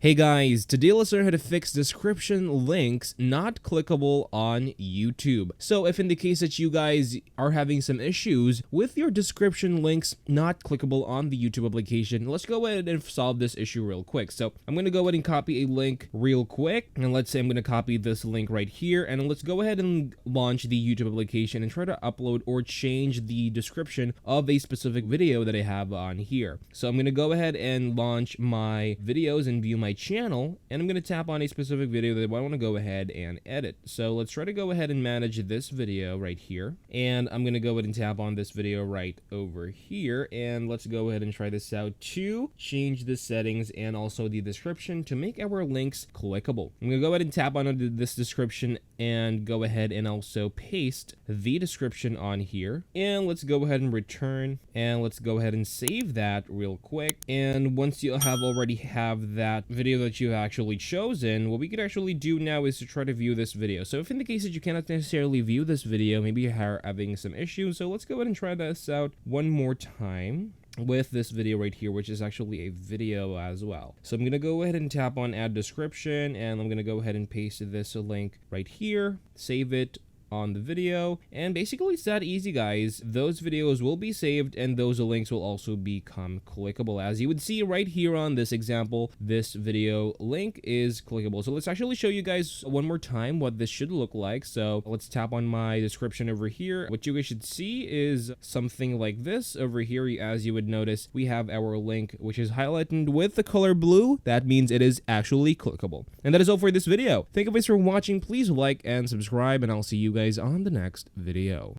Hey guys, today let's learn how to fix description links not clickable on YouTube. So if in the case that you guys are having some issues with your description links not clickable on the YouTube application, let's go ahead and solve this issue real quick. So I'm going to go ahead and copy a link real quick. And let's say I'm going to copy this link right here. And let's go ahead and launch the YouTube application and try to upload or change the description of a specific video that I have on here. So I'm going to go ahead and launch my videos and view my channel, and I'm going to tap on a specific video that I want to go ahead and edit. So let's try to go ahead and manage this video right here, and I'm going to go ahead and tap on this video right over here, and let's go ahead and try this out to change the settings and also the description to make our links clickable. I'm going to go ahead and tap on this description and go ahead and also paste the description on here, and let's go ahead and return, and let's go ahead and save that real quick. And once you already have that video that you actually chosen, what we could actually do now is to try to view this video. So if in the case that you cannot necessarily view this video, maybe you're having some issues, so let's go ahead and try this out one more time with this video right here, which is actually a video as well. So I'm going to go ahead and tap on add description, and I'm going to go ahead and paste this link right here, save it on the video, and basically it's that easy, guys. Those videos will be saved and those links will also become clickable. As you would see right here on this example, this video link is clickable. So let's actually show you guys one more time what this should look like. So let's tap on my description over here. What you guys should see is something like this over here. As you would notice, we have our link which is highlighted with the color blue. That means it is actually clickable. And that is all for this video. Thank you guys for watching. Please like and subscribe, and I'll see you guys on the next video.